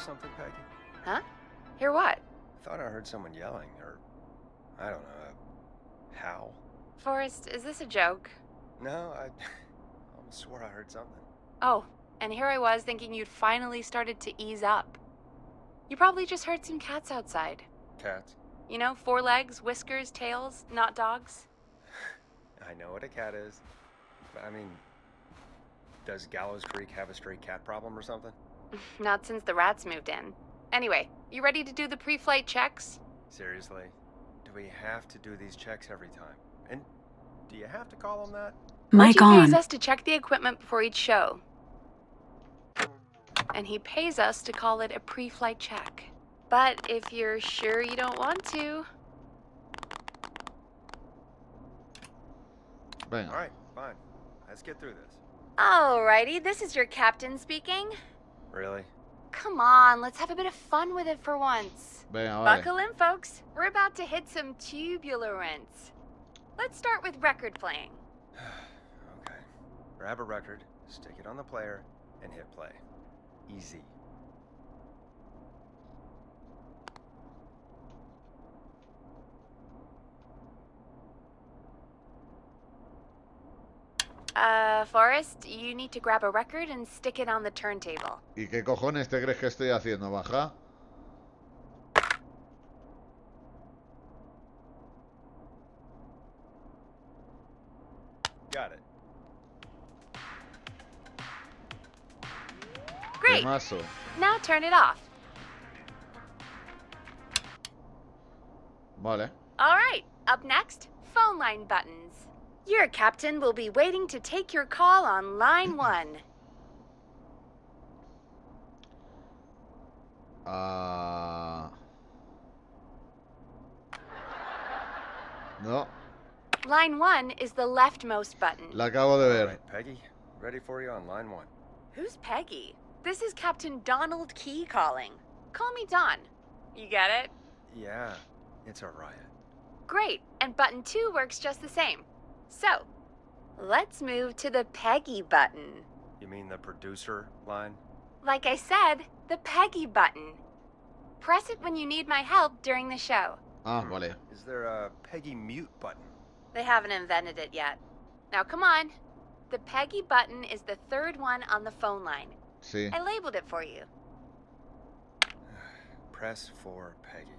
something, Peggy? Huh? Hear what? I thought I heard someone yelling, or I don't know, a howl. Forrest, is this a joke? No, I almost swore I heard something. Oh, and here I was thinking you'd finally started to ease up. You probably just heard some cats outside. Cats? You know, 4 legs, whiskers, tails, not dogs. I know what a cat is. But I mean, does Gallows Creek have a stray cat problem or something? Not since the rats moved in. Anyway, you ready to do the pre-flight checks? Seriously? Do we have to do these checks every time? And do you have to call them that? Reggie pays us to check the equipment before each show. And he pays us to call it a pre-flight check. But if you're sure you don't want to... All right, fine. Let's get through this. Alrighty, this is your captain speaking. Really? Come on, let's have a bit of fun with it for once. Buckle in, folks. We're about to hit some tubular rents. Let's start with record playing. Okay. Grab a record, stick it on the player, and hit play. Easy. Forrest, you need to grab a record and stick it on the turntable. ¿Y qué cojones te crees que estoy haciendo, baja? Got it. Great. Temazo. Now turn it off. Vale. All right, up next, phone line buttons. Your captain will be waiting to take your call on line 1. No. Line 1 is the leftmost button. La acabo de ver. All right, Peggy, ready for you on line 1. Who's Peggy? This is Captain Donald Key calling. Call me Don. You get it? Yeah, it's a riot. Great, and button 2 works just the same. So, let's move to the Peggy button. You mean the producer line? Like I said, the Peggy button. Press it when you need my help during the show. Vale. Is there a Peggy mute button? They haven't invented it yet. Now come on. The Peggy button is the 3rd one on the phone line. Sí. I labeled it for you. Press for Peggy.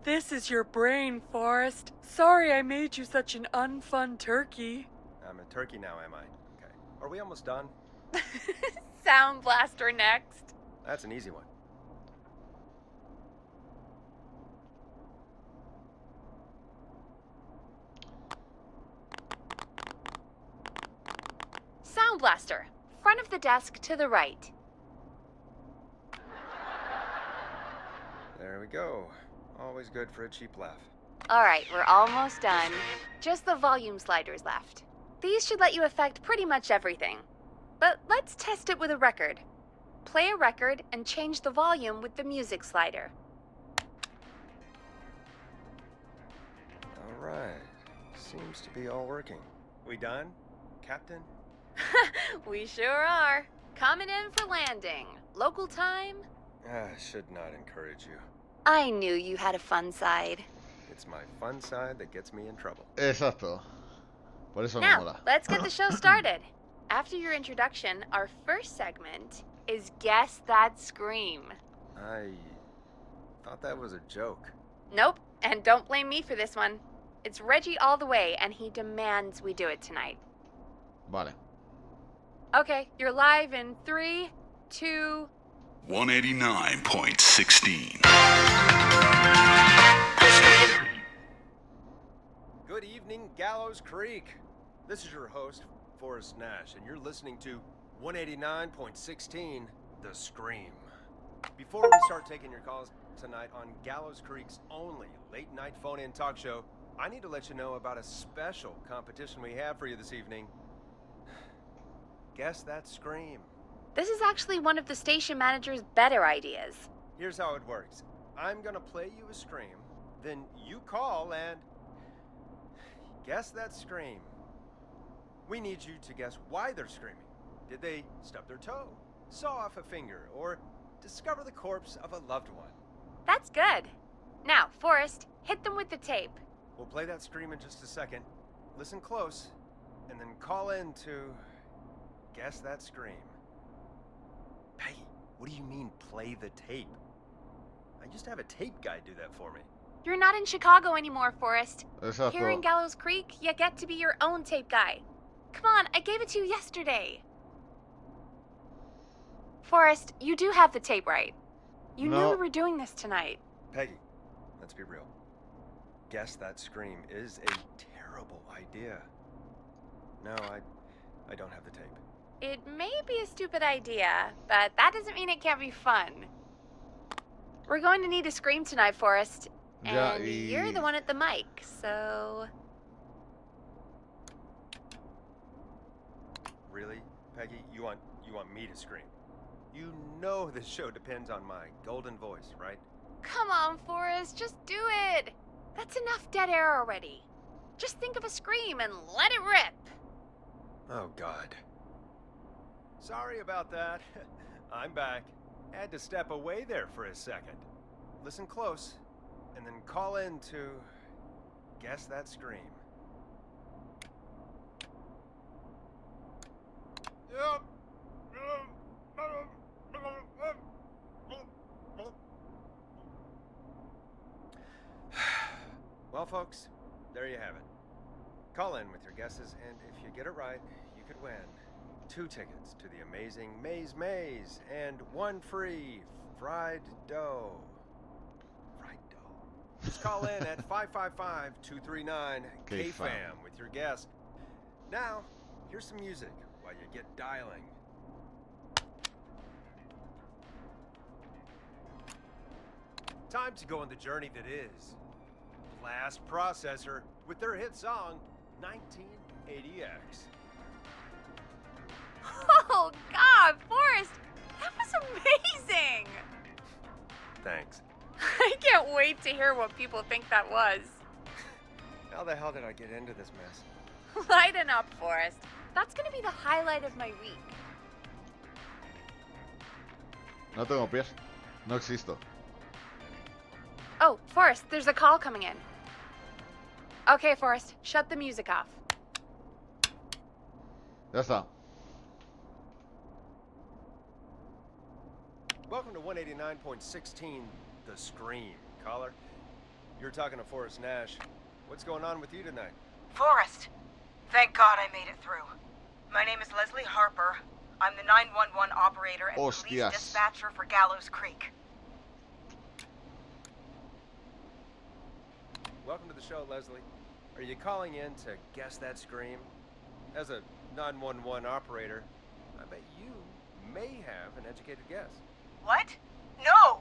This is your brain, Forrest. Sorry I made you such an unfun turkey. I'm a turkey now, am I? Okay. Are we almost done? Sound Blaster next. That's an easy one. Sound Blaster. Front of the desk to the right. There we go. Always good for a cheap laugh. All right, we're almost done. Just the volume sliders left. These should let you affect pretty much everything. But let's test it with a record. Play a record and change the volume with the music slider. All right. Seems to be all working. We done, Captain? We sure are. Coming in for landing. Local time? I should not encourage you. I knew you had a fun side. It's my fun side that gets me in trouble. Exacto. Por eso no Now, mola. let's get the show started. After your introduction, our first segment is Guess That Scream. I thought that was a joke. Nope, and don't blame me for this one. It's Reggie all the way, and he demands we do it tonight. Vale. Okay, you're live in 3, 2... 189.16. Good evening, Gallows Creek. This is your host, Forrest Nash, and you're listening to 189.16, The Scream. Before we start taking your calls tonight on Gallows Creek's only late-night phone-in talk show, I need to let you know about a special competition we have for you this evening. Guess That Scream. This is actually one of the station manager's better ideas. Here's how it works. I'm gonna play you a scream, then you call and guess that scream. We need you to guess why they're screaming. Did they stub their toe, saw off a finger, or discover the corpse of a loved one. That's good. Now, Forrest, hit them with the tape. We'll play that scream in just a second. Listen close, and then call in to guess that scream. Peggy, what do you mean play the tape? I used to have a tape guy do that for me. You're not in Chicago anymore, Forrest. Exacto. Here in Gallows Creek, you get to be your own tape guy. Come on, I gave it to you yesterday. Forrest, you do have the tape right. You knew No. we were doing this tonight. Peggy, let's be real. Guess that scream is a terrible idea. No, I don't have the tape. It may be a stupid idea, but that doesn't mean it can't be fun. We're going to need a scream tonight, Forrest. Ya, And y- you're the one at the mic, so... Really, Peggy? You want me to scream? You know this show depends on my golden voice, right? Come on, Forrest, just do it. That's enough dead air already. Just think of a scream and let it rip. Oh, God. Sorry about that. I'm back. Had to step away there for a second. Listen close, and then call in to guess that scream. Well, folks, there you have it. Call in with your guesses, and if you get it right, you could win 2 tickets to the amazing Maze and 1 free fried dough. Fried dough. Just call in at 555-239-KFAM with your guess. Now, here's some music while you get dialing. Time to go on the journey that is Blast Processor with their hit song 1980X. Oh, God, Forrest, that was amazing. Thanks. I can't wait to hear what people think that was. How the hell did I get into this mess? Lighten up, Forrest. That's going to be the highlight of my week. No tengo pies. No existo. Oh, Forrest, there's a call coming in. Okay, Forrest, shut the music off. Ya está. Welcome to 189.16, The Scream. Caller, you're talking to Forrest Nash. What's going on with you tonight? Forrest, thank God I made it through. My name is Leslie Harper. I'm the 911 operator and police Hostias. dispatcher for Gallows Creek. Welcome to the show, Leslie. Are you calling in to guess that scream? As a 911 operator, I bet you may have an educated guess. What? No!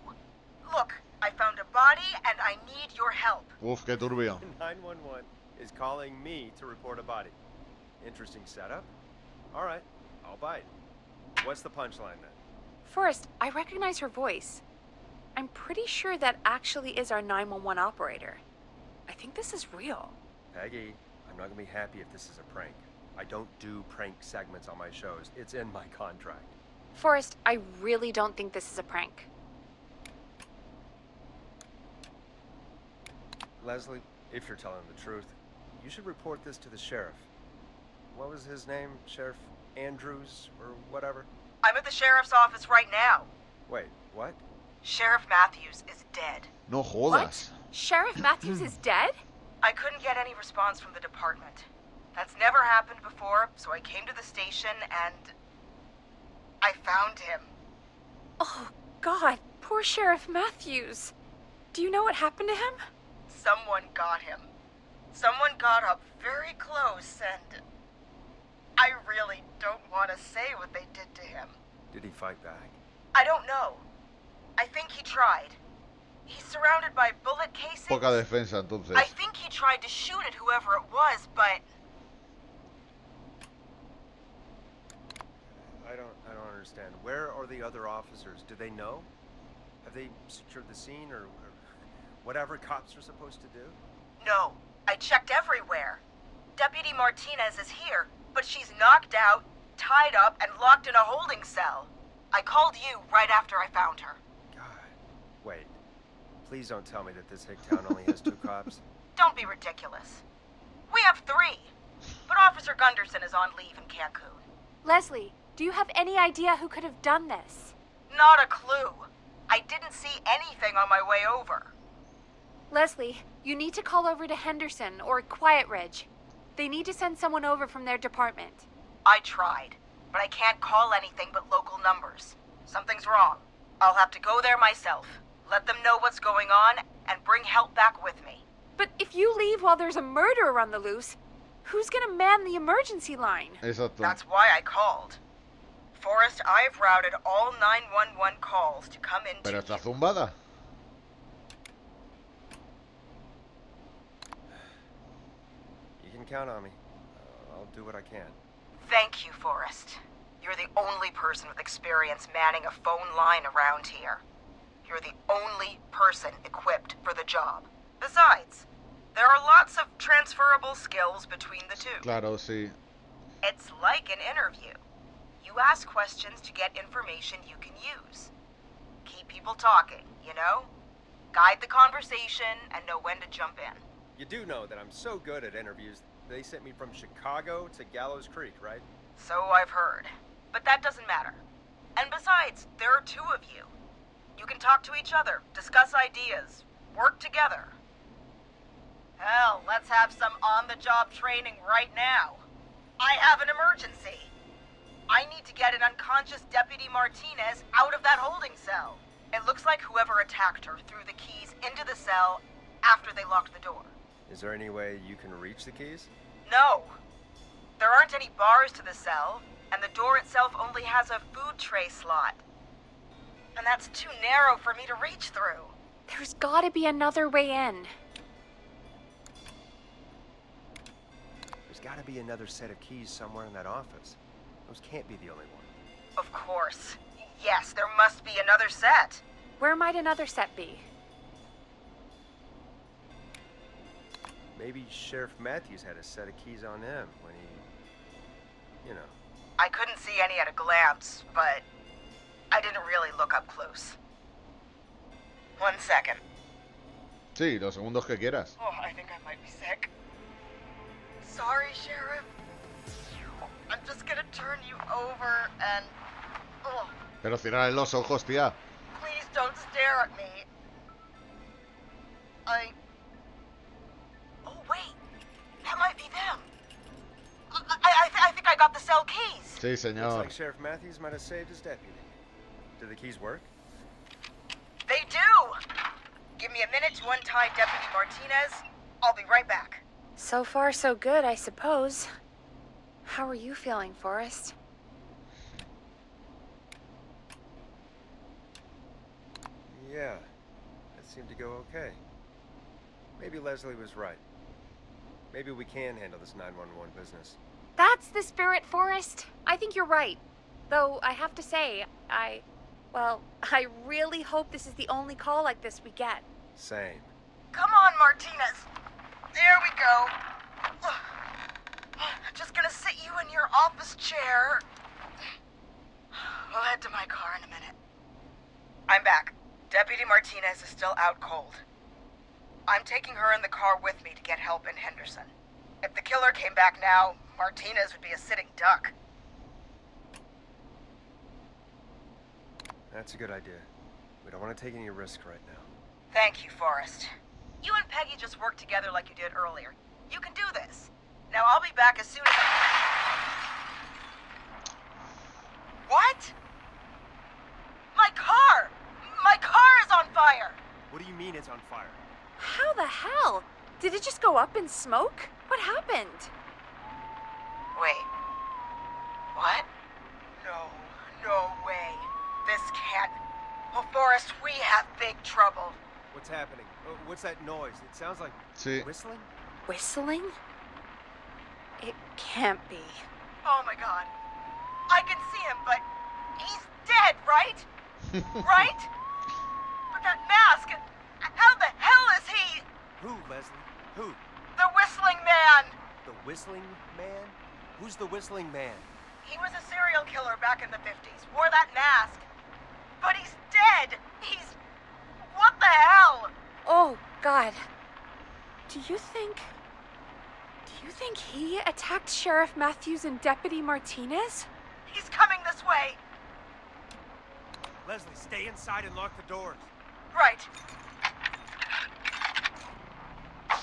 Look, I found a body and I need your help. Uf, qué turbio. 911 is calling me to report a body. Interesting setup. All right, I'll bite. What's the punchline then? Forrest, I recognize her voice. I'm pretty sure that actually is our 911 operator. I think this is real. Peggy, I'm not gonna be happy if this is a prank. I don't do prank segments on my shows. It's in my contract. Forrest, I really don't think this is a prank. Leslie, if you're telling the truth, you should report this to the sheriff. What was his name? Sheriff Andrews or whatever? I'm at the sheriff's office right now. Wait, what? Sheriff Matthews is dead. No jodas. Sheriff Matthews is dead? I couldn't get any response from the department. That's never happened before, so I came to the station and I found him. Oh, God, poor Sheriff Matthews. Do you know what happened to him? Someone got him. Someone got up very close and I really don't want to say what they did to him. Did he fight back? I don't know. I think he tried. He's surrounded by bullet casings. Poca defensa, entonces. I think he tried to shoot at whoever it was, but I don't understand. Where are the other officers? Do they know? Have they secured the scene or whatever cops are supposed to do? no. I checked everywhere. Deputy Martinez is here, but she's knocked out, tied up, and locked in a holding cell. I called you right after I found her. God. Wait. Please don't tell me that this hick town only has 2 cops. Don't be ridiculous. We have 3. But Officer Gunderson is on leave in Cancun. Leslie, do you have any idea who could have done this? Not a clue. I didn't see anything on my way over. Leslie, you need to call over to Henderson or Quiet Ridge. They need to send someone over from their department. I tried, but I can't call anything but local numbers. Something's wrong. I'll have to go there myself, let them know what's going on, and bring help back with me. But if you leave while there's a murderer on the loose, who's gonna man the emergency line? Exacto. That's why I called. Forrest, I've routed all 911 calls to come into Pero está you. zumbada. You can count on me. I'll do what I can. Thank you, Forrest. You're the only person with experience manning a phone line around here. You're the only person equipped for the job. Besides, there are lots of transferable skills between the two. Claro, sí. It's like an interview. You ask questions to get information you can use. Keep people talking, you know? Guide the conversation and know when to jump in. You do know that I'm so good at interviews, they sent me from Chicago to Gallows Creek, right? So I've heard. But that doesn't matter. And besides, there are 2 of you. You can talk to each other, discuss ideas, work together. Hell, let's have some on-the-job training right now. I have an emergency. I need to get an unconscious Deputy Martinez out of that holding cell. It looks like whoever attacked her threw the keys into the cell after they locked the door. Is there any way you can reach the keys? No. There aren't any bars to the cell, and the door itself only has a food tray slot. And that's too narrow for me to reach through. There's gotta be another way in. There's gotta be another set of keys somewhere in that office. Those can't be the only one. Of course. Yes, there must be another set. Where might another set be? Maybe Sheriff Matthews had a set of keys on him when he... you know. I couldn't see any at a glance, but I didn't really look up close. 1 second. Sí, los segundos que quieras. Oh, I think I might be sick. Sorry, Sheriff. I'm just gonna turn you over and... Oh, Pero cierra los ojos, tía. please don't stare at me. Oh, wait. That might be them. I think I got the cell keys. Sí, Looks señor. like Sheriff Matthews might have saved his deputy. Do the keys work? They do. Give me a minute to untie Deputy Martinez. I'll be right back. So far, so good, I suppose. How are you feeling, Forrest? Yeah, that seemed to go okay. Maybe Leslie was right. Maybe we can handle this 911 business. That's the spirit, Forrest. I think you're right. Though, I have to say, I really hope this is the only call like this we get. Same. Come on, Martinez. There we go. Just gonna sit you in your office chair. We'll head to my car in a minute. I'm back. Deputy Martinez is still out cold. I'm taking her in the car with me to get help in Henderson. If the killer came back now, Martinez would be a sitting duck. That's a good idea. We don't want to take any risk right now. Thank you, Forrest. You and Peggy just worked together like you did earlier. You can do this. Now I'll be back as soon as What? My car! My car is on fire! What do you mean it's on fire? How the hell? Did it just go up in smoke? What happened? Wait. What? No way. This can't... Oh, Forrest, we have big trouble. What's happening? What's that noise? It sounds like Sí. whistling? Whistling? It can't be. Oh my god. I can see him, but he's dead, right? Right? But that mask, how the hell is he? Who, Leslie? Who? The Whistling Man! The Whistling Man? Who's the Whistling Man? He was a serial killer back in the 50s, wore that mask, But he's dead! What the hell? Oh, God. Do you think he attacked Sheriff Matthews and Deputy Martinez? He's coming this way! Leslie, stay inside and lock the doors. Right.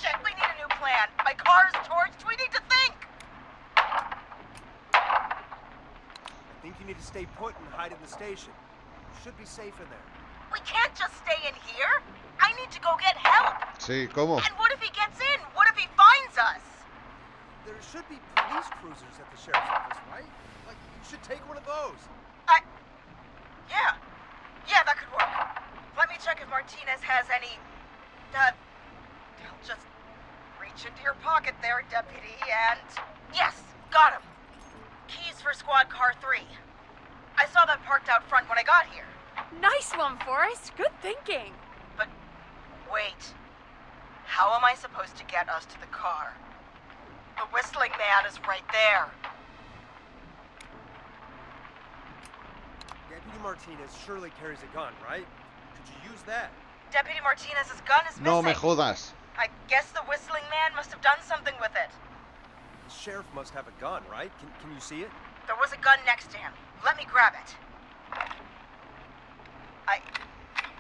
Shit, we need a new plan. My car's torched. We need to think. I think you need to stay put and hide in the station. You should be safe in there. We can't just stay in here. I need to go get help. Sí, ¿cómo? And what if he gets in? What if he finds us? There should be police cruisers at the sheriff's office, right? Like, you should take one of those. Yeah. Yeah, that could work. Let me check if Martinez has any... I'll just reach into your pocket there, Deputy, and... Yes, got him. Keys for Squad Car 3. I saw that parked out front when I got here. Nice one, Forrest. Good thinking. But, wait. How am I supposed to get us to the car? The whistling man is right there. Deputy Martinez surely carries a gun, right? Could you use that? Deputy Martinez's gun is missing. No me jodas. I guess the whistling man must have done something with it. The sheriff must have a gun, right? Can you see it? There was a gun next to him. Let me grab it.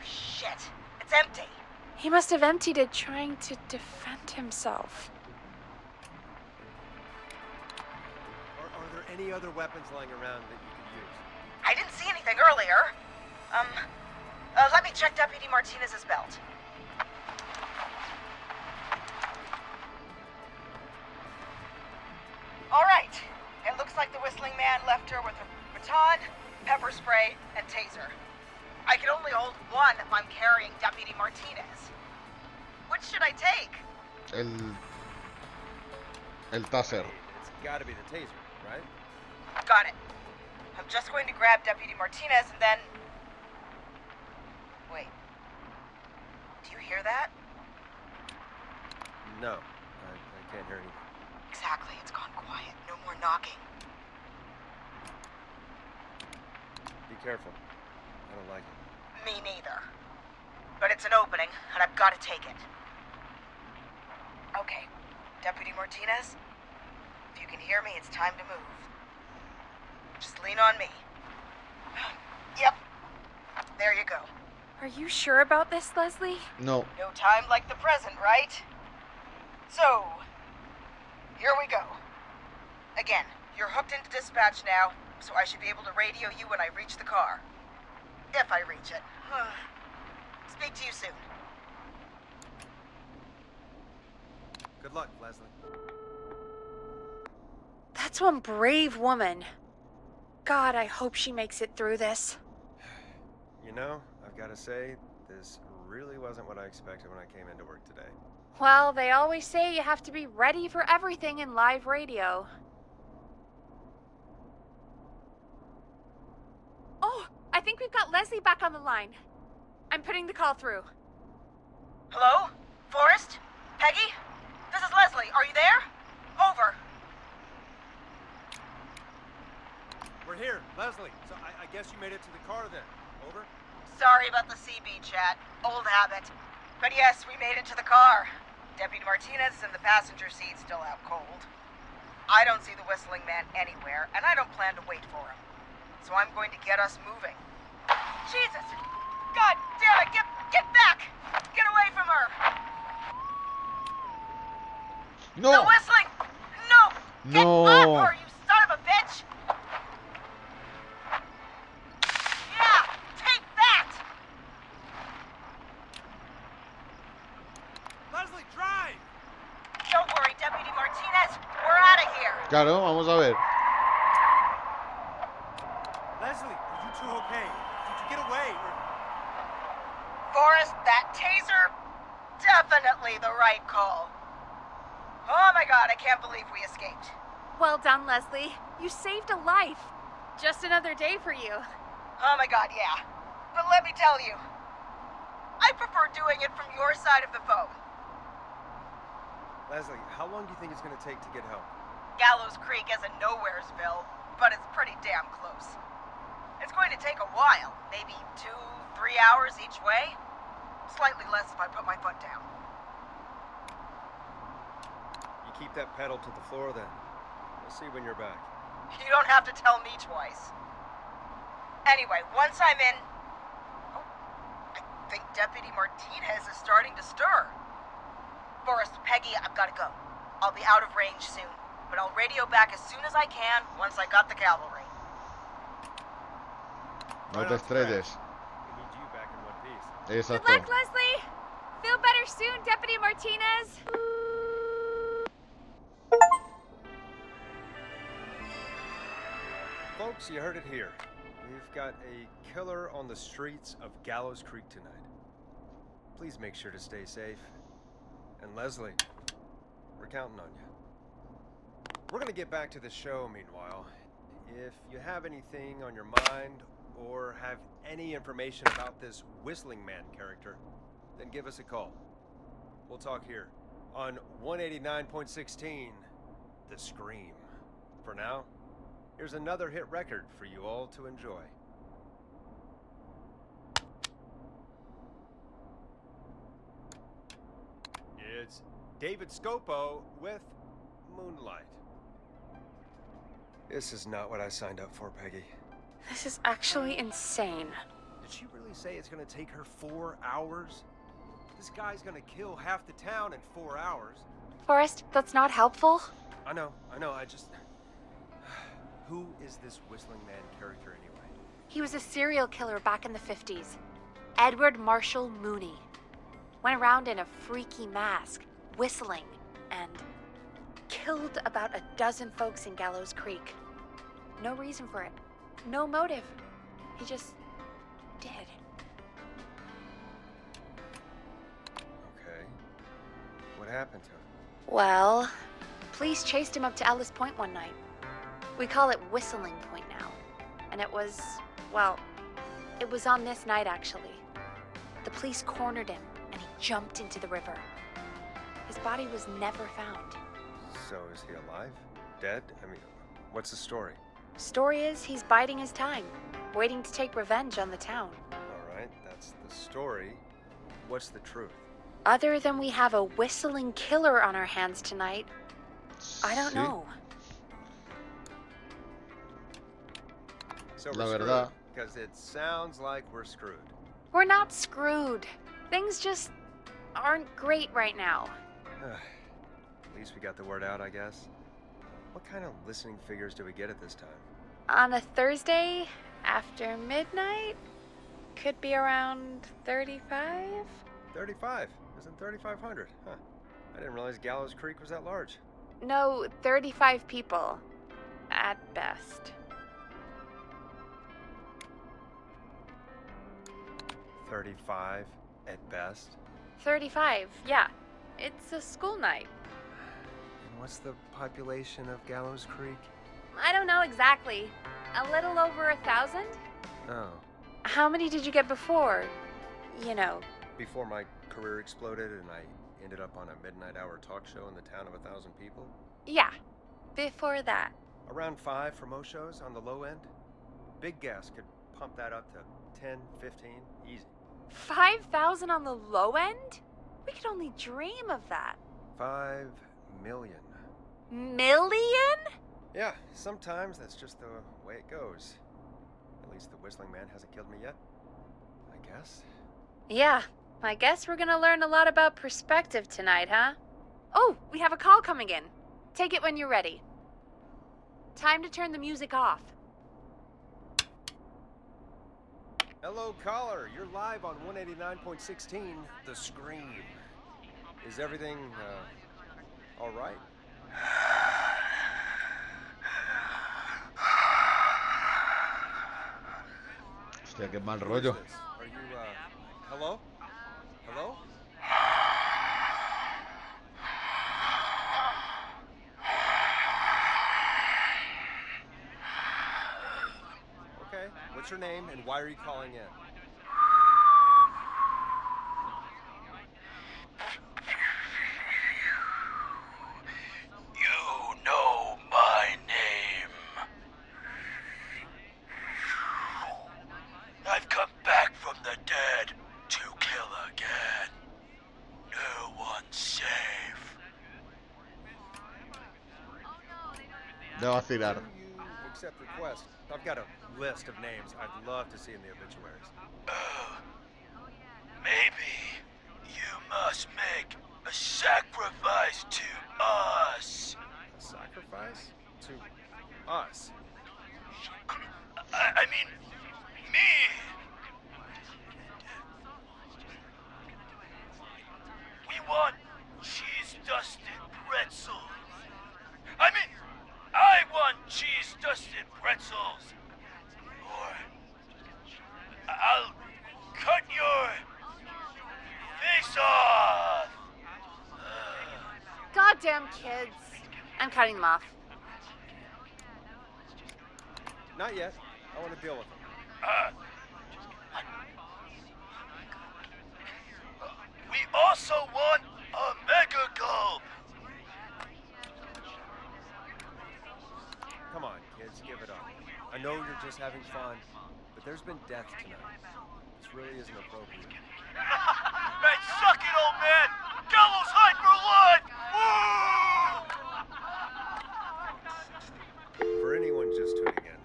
Shit. It's empty. He must have emptied it trying to defend himself. Are there any other weapons lying around that you could use? I didn't see anything earlier. Let me check Deputy Martinez's belt. All right. It looks like the whistling man left her with a baton, pepper spray, and taser. I can only hold one if I'm carrying Deputy Martinez. Which should I take? El taser. It's gotta be the taser, right? Got it. I'm just going to grab Deputy Martinez and then... Wait. Do you hear that? No, I can't hear anything. Exactly. It's gone quiet. No more knocking. Be careful. I don't like it. Me neither. But it's an opening, and I've got to take it. Okay. Deputy Martinez, if you can hear me, it's time to move. Just lean on me. Yep. There you go. Are you sure about this, Leslie? No. No time like the present, right? So, here we go. Again, you're hooked into dispatch now, so I should be able to radio you when I reach the car. If I reach it. Speak to you soon. Good luck, Leslie. That's one brave woman. God, I hope she makes it through this. You know, I've got to say, this really wasn't what I expected when I came into work today. Well, they always say you have to be ready for everything in live radio. Oh, I think we've got Leslie back on the line. I'm putting the call through. Hello? Forrest? Peggy? This is Leslie. Are you there? Over. We're here, Leslie. So I guess you made it to the car then. Over? Sorry about the CB chat. Old habit. But yes, we made it to the car. Deputy Martinez is in the passenger seat, still out cold. I don't see the whistling man anywhere, and I don't plan to wait for him. So I'm going to get us moving. Jesus! God damn it! Get back! Get away from her! No. The whistling! No! Get No. off her, you son of a bitch! Yeah! Take that! Leslie, drive! Don't worry, Deputy Martinez. We're out of here. Claro, vamos a ver. Leslie, are you two okay? Did you get away? Forrest, that taser? Definitely the right call. Oh my god, I can't believe we escaped. Well done, Leslie. You saved a life. Just another day for you. Oh my god, yeah. But let me tell you, I prefer doing it from your side of the phone. Leslie, how long do you think it's going to take to get home? Gallows Creek isn't Nowheresville, but it's pretty damn close. It's going to take a while, maybe 2-3 hours each way. Slightly less if I put my foot down. You keep that pedal to the floor then. We'll see when you're back. You don't have to tell me twice. Anyway, once I'm in... Oh, I think Deputy Martinez is starting to stir. Forrest, Peggy, I've got to go. I'll be out of range soon, but I'll radio back as soon as I can once I got the cavalry. No te estrelles. We need you back in one piece. Good Exacto. luck, Leslie! Feel better soon, Deputy Martinez! Folks, you heard it here. We've got a killer on the streets of Gallows Creek tonight. Please make sure to stay safe. And Leslie, we're counting on you. We're gonna get back to the show meanwhile. If you have anything on your mind or have any information about this Whistling Man character, then give us a call. We'll talk here on 189.16, The Scream. For now, here's another hit record for you all to enjoy. It's David Scopo with Moonlight. This is not what I signed up for, Peggy. This is actually insane. Did she really say it's gonna take her 4 hours? This guy's gonna kill half the town in 4 hours. Forrest, that's not helpful. I know, I just... Who is this Whistling Man character anyway? He was a serial killer back in the 50s. Edward Marshall Mooney. Went around in a freaky mask, whistling, and killed about a dozen folks in Gallows Creek. No reason for it. No motive. He just did. Okay. What happened to him? Well, police chased him up to Ellis Point one night. We call it Whistling Point now. And it was, well, it was on this night actually. The police cornered him and he jumped into the river. His body was never found. So is he alive? Dead? I mean, what's the story? Story is he's biding his time, waiting to take revenge on the town. Alright, that's the story. What's the truth? Other than we have a whistling killer on our hands tonight, I don't Sí. know. So La we're verdad. screwed, because it sounds like we're screwed. We're not screwed. Things just aren't great right now. At least we got the word out, I guess. What kind of listening figures do we get at this time? On a Thursday after midnight, could be around 35? 35. Isn't 3,500? Huh. I didn't realize Gallows Creek was that large. No, 35 people. At best. 35 at best. 35, yeah. It's a school night. And what's the population of Gallows Creek? I don't know exactly. A little over 1,000? Oh. How many did you get before? You know. Before my career exploded and I ended up on a midnight hour talk show in the town of 1,000 people? Yeah, before that. Around 5 for most shows on the low end. Big gas could pump that up to 10, 15, easy. 5,000 on the low end? We could only dream of that. 5 million. Million? Yeah, sometimes that's just the way it goes. At least the Whistling Man hasn't killed me yet. I guess. Yeah, I guess we're gonna learn a lot about perspective tonight, huh? Oh, we have a call coming in. Take it when you're ready. Time to turn the music off. Hello, caller. You're live on 189.16, The Scream. Is everything, all right? Hostia, qué mal Who is rollo. this? Are you, hello? Hello? Okay, what's your name and why are you calling in? You know my name. De vacilar. Do you accept requests? I've got a list of names I'd love to see in the obituaries. Maybe you must make a sacrifice to us. A sacrifice? To us? I mean, me. We want cheese-dusted pretzels. I mean, I want cheese-dusted pretzels. Or I'll cut your face off. Goddamn kids. I'm cutting them off. Not yet. I want to deal with them. We also want a mega gulp. Come on, kids, give it up. I know you're just having fun, but there's been death tonight. This really isn't appropriate. Man, suck it, old man. Gallows high for blood. Woo! For anyone just tuning in,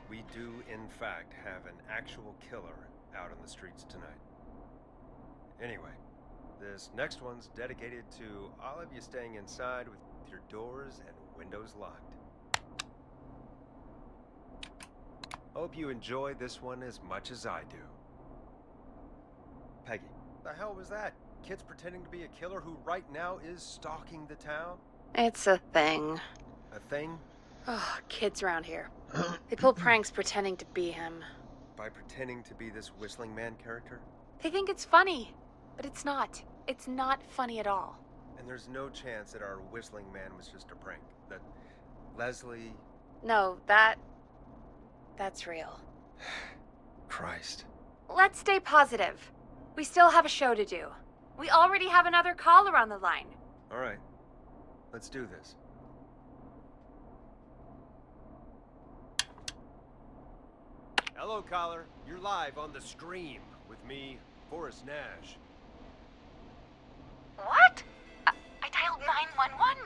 we do, in fact, have an actual killer out on the streets tonight. Anyway, this next one's dedicated to all of you staying inside with your doors and windows locked. Hope you enjoy this one as much as I do. Peggy, the hell was that? Kids pretending to be a killer who right now is stalking the town? It's a thing. A thing? Oh, kids around here. They pull pranks pretending to be him. By pretending to be this whistling man character? They think it's funny, but it's not. It's not funny at all. And there's no chance that our whistling man was just a prank. That Leslie... No, that's real. Christ. Let's stay positive. We still have a show to do. We already have another caller on the line. All right. Let's do this. Hello, caller. You're live on the Scream with me, Forrest Nash. What? I dialed 911.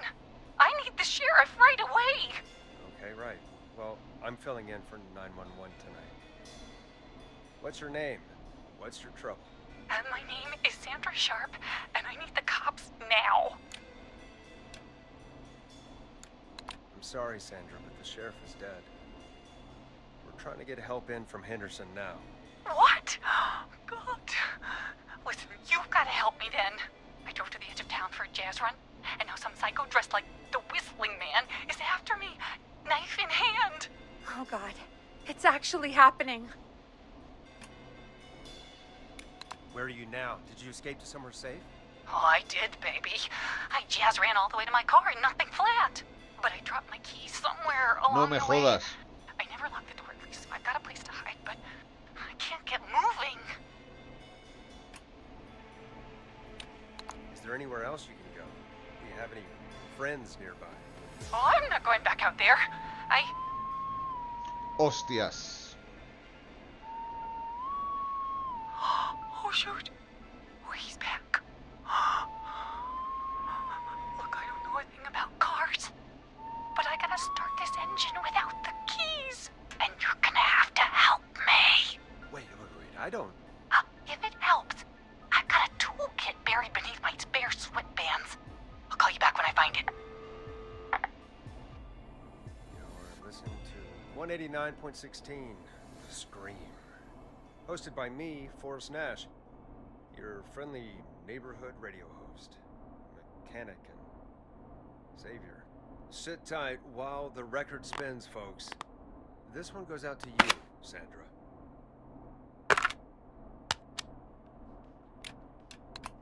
I need the sheriff right away. Okay, right. Well, I'm filling in for 911 tonight. What's your name? What's your trouble? My name is Sandra Sharp, and I need the cops now. I'm sorry, Sandra, but the sheriff is dead. We're trying to get help in from Henderson now. What? God. Listen, you've got to help me then. I drove to the edge of town for a jazz run, and now some psycho dressed like the Whistling Man is after me, knife in hand. Oh, God. It's actually happening. Where are you now? Did you escape to somewhere safe? Oh, I did, baby. I jazz ran all the way to my car and nothing flat. But I dropped my keys somewhere No along me the way. jodas. I never locked the door, so I've got a place to hide, but I can't get moving. Is there anywhere else you can go? Do you have any friends nearby? Oh, I'm not going back out there. Hostias. Oh, shoot. Oh, he's back. Look, I don't know a thing about cars, but I gotta start this engine without the keys. And you're gonna have to help me. Wait, I don't... If it helps, I've got a toolkit buried beneath my spare sweatbands. I'll call you back when I find it. You're listening to 189.16, The Scream. Hosted by me, Forrest Nash, your friendly neighborhood radio host, mechanic and savior. Sit tight while the record spins, folks. This one goes out to you, Sandra.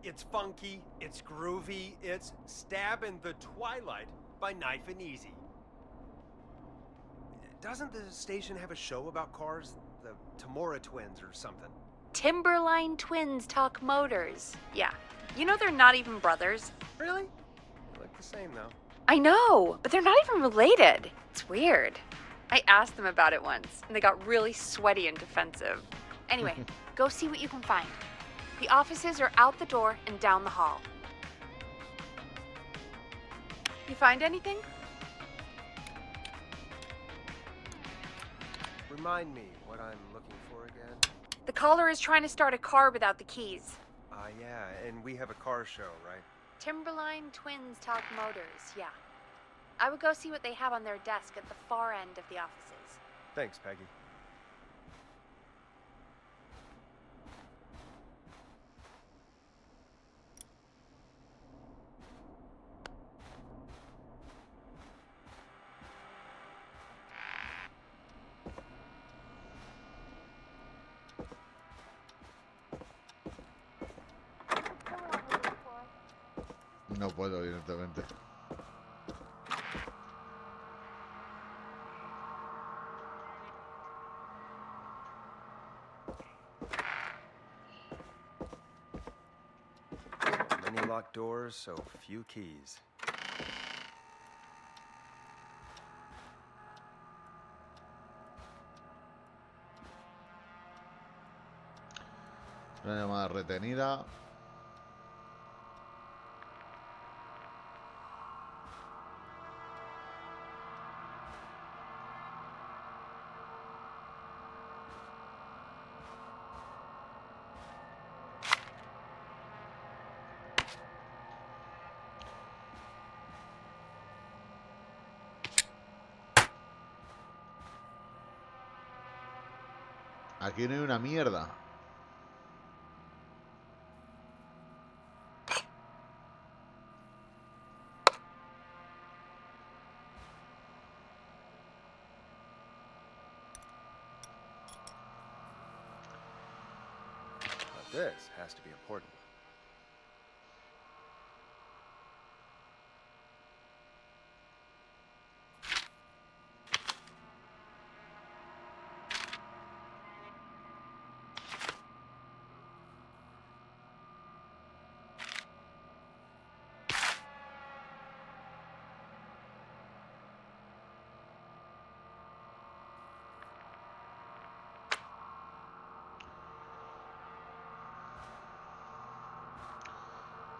It's funky, it's groovy, it's Stab in the Twilight by Knife and Easy. Doesn't the station have a show about cars? The Tamora twins or something? Timberline twins talk motors. Yeah. You know they're not even brothers. Really? They look the same, though. I know, but they're not even related. It's weird. I asked them about it once, and they got really sweaty and defensive. Anyway, go see what you can find. The offices are out the door and down the hall. You find anything? Remind me what I'm looking for again? The caller is trying to start a car without the keys. Yeah, and we have a car show, right? Timberline Twins Talk Motors, yeah. I would go see what they have on their desk at the far end of the offices. Thanks, Peggy. No puedo, evidentemente. Many locked doors, so few keys. Una llamada retenida. Aquí no hay una mierda. But this has to be important.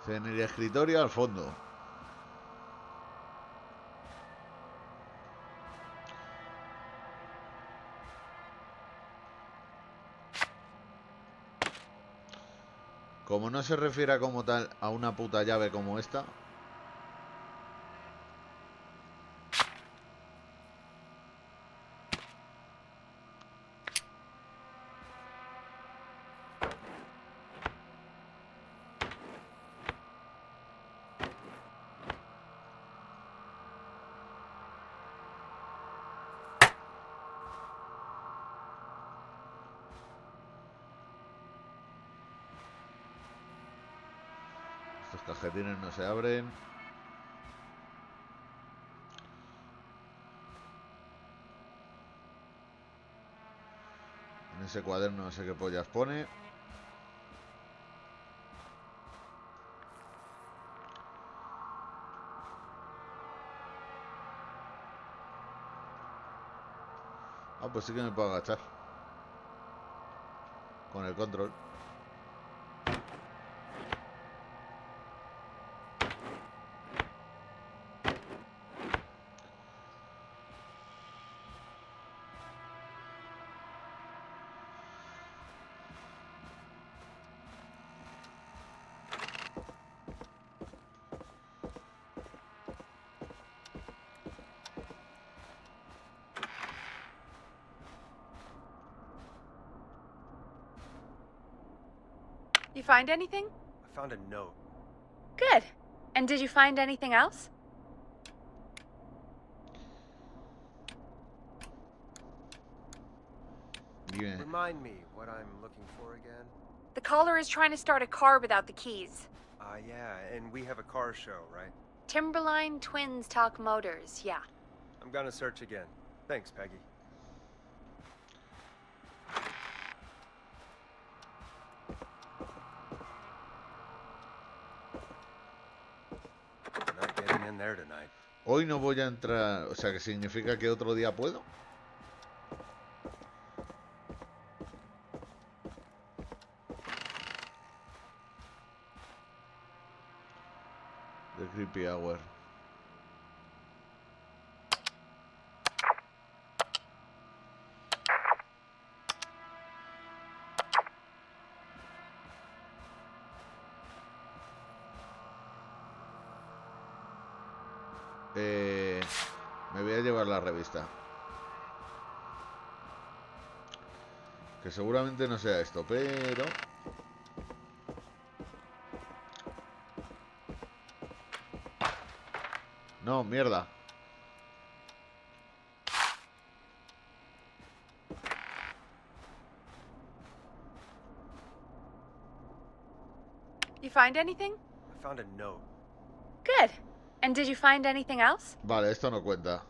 En el escritorio al fondo. Como no se refiere como tal a una puta llave como esta. Estos cajetines no se abren. En ese cuaderno no sé qué pollas pone. Ah, pues sí que me puedo agachar. Con el control. You find anything? I found a note. Good. And did you find anything else? Dime. Remind me what I'm looking for again? The caller is trying to start a car without the keys. Yeah, and we have a car show, right? Timberline Twins Talk Motors, yeah. I'm gonna search again. Thanks, Peggy. Not getting in there tonight. Hoy no voy a entrar. O sea, que significa que otro día puedo. The Creepy Hour. Me voy a llevar la revista. Que seguramente no sea esto, pero... No, mierda. You find anything? I found a note. Good. And did you find anything else? Vale, esto no cuenta.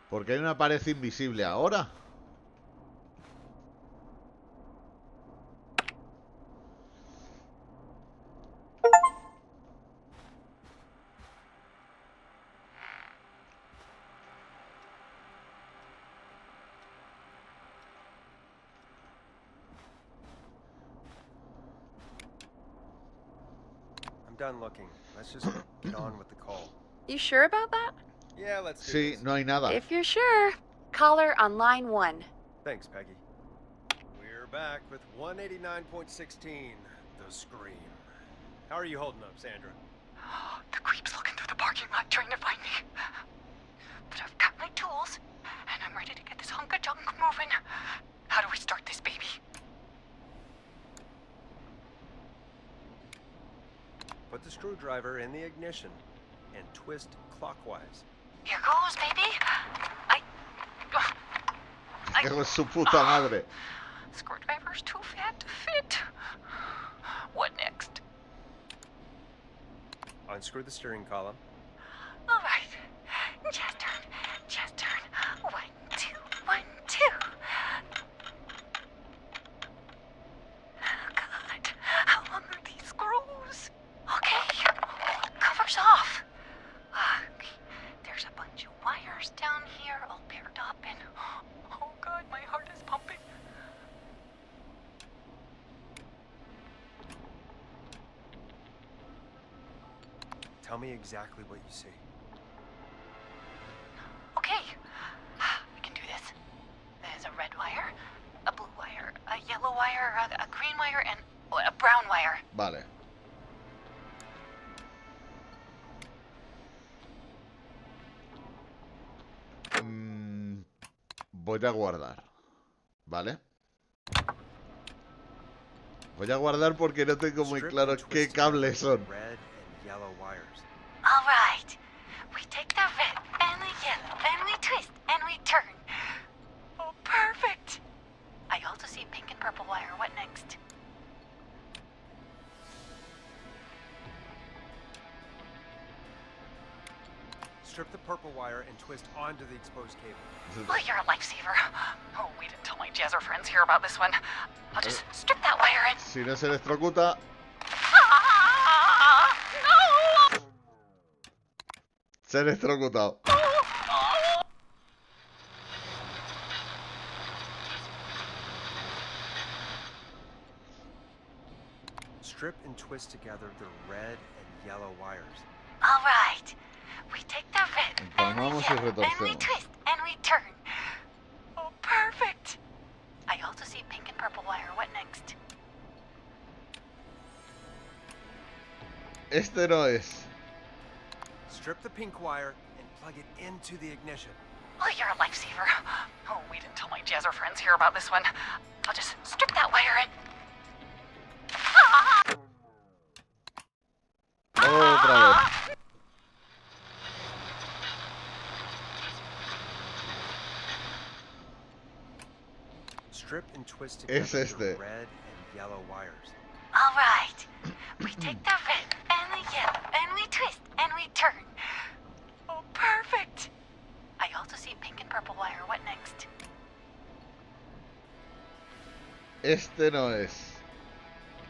Porque hay una pared invisible ahora. I'm done looking. Let's just get on with the call. You sure about that? Yeah, let's do Sí, this. no hay nada. If you're sure, call her on line 1. Thanks, Peggy. We're back with 189.16, The Scream. How are you holding up, Sandra? The creep's looking through the parking lot trying to find me. But I've got my tools, and I'm ready to get this hunk of junk moving. How do we start this baby? Put the screwdriver in the ignition and twist clockwise. Here goes, baby. Que es su puta madre. Screwdriver's too fat to fit. What next? Unscrew the steering column. All right. Just turn. 1, 2, 1, 2. Oh, God. How long are these screws? Okay. Cover's off. Okay. There's a bunch of wires down here all paired up and... Oh, God, my heart is pumping. Tell me exactly what you see. Okay. We can do this. There's a red wire, a blue wire, a yellow wire, a green wire, and a brown wire. Vale. Voy a guardar. ¿Vale? Voy a guardar porque no tengo muy claro qué cables son. Red and yellow wires. All right. We take the red and the yellow and we twist and we turn. Oh, perfect. I also see pink and purple wire. What next? Strip the purple wire and twist onto the exposed cable. Oh, you're a lifesaver. Oh, wait until my jazzer friends hear about this one. I'll just strip that wire in. Si no se electrocuta, Ah, no! se ha electrocutado. Strip and twist together the red and yellow wires. All right. We take the red and the Empalmamos y yellow and we retorcemos. twist and we turn. Oh, perfect. I also see pink and purple wire. What next? Este no es. Strip the pink wire and plug it into the ignition. Oh, you're a lifesaver. Oh, wait until my jazzer friends hear about this one. I'll just strip that wire in. Otra vez. Strip and twist together Es este. the red and yellow wires. All right. We take the red and the yellow and we twist and we turn. Oh, perfect. I also see pink and purple wire. What next? Este no es.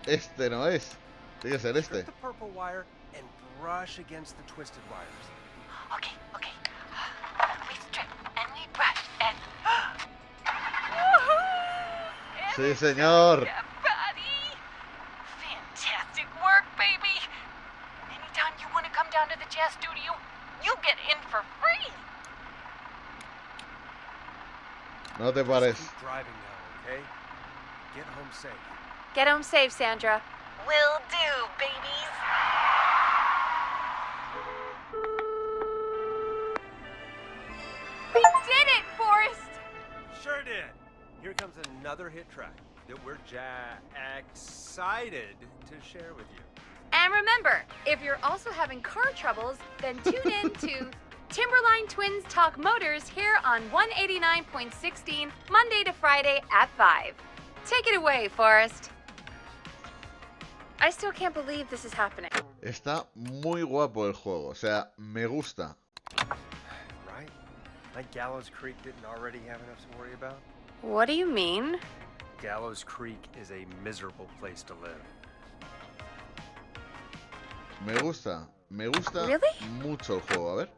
Este no es. Tiene que ser este. Strip the purple wire and brush against the twisted wires. Okay. We strip and we brush and... Sí, señor. Yeah, buddy. Fantastic work, studio, you get in for free. No te Just pares. keep driving now, okay? Get home safe. Get home safe, Sandra. Will do, babies. We did it, Forrest! Sure did. Here comes another hit track that we're excited to share with you. And remember, if you're also having car troubles, then tune in to Timberline Twins Talk Motors here on 189.16, Monday to Friday at 5. Take it away, Forrest. I still can't believe this is happening. Está muy guapo el juego. O sea, me gusta. Right? Like Gallows Creek didn't already have enough to worry about? What do you mean? Gallows Creek is a miserable place to live. Me gusta. Me gusta Really? mucho el juego. A ver.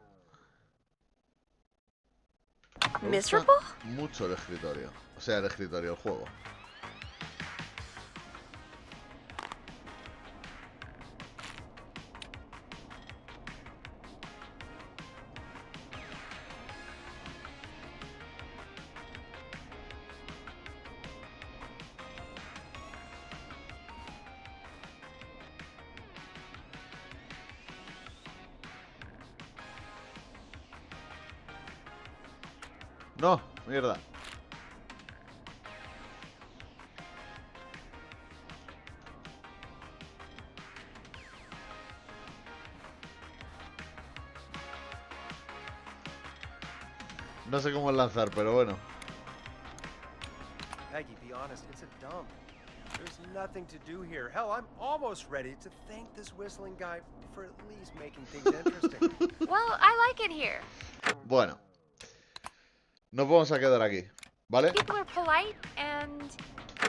Me gusta Miserable? mucho el escritorio. O sea, el escritorio, el juego. No, mierda. No sé cómo lanzar, pero bueno. Peggy, be honest, it's a dump. There's nothing to do here. Hell, I'm almost ready to thank this whistling guy for at least making things interesting. Well, I like it here. Bueno. Nos vamos a quedar aquí, ¿vale? People are polite and...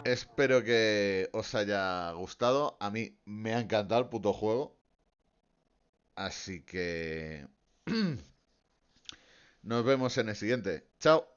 Espero que os haya gustado. A mí me ha encantado el puto juego. Así que... Nos vemos en el siguiente. Chao.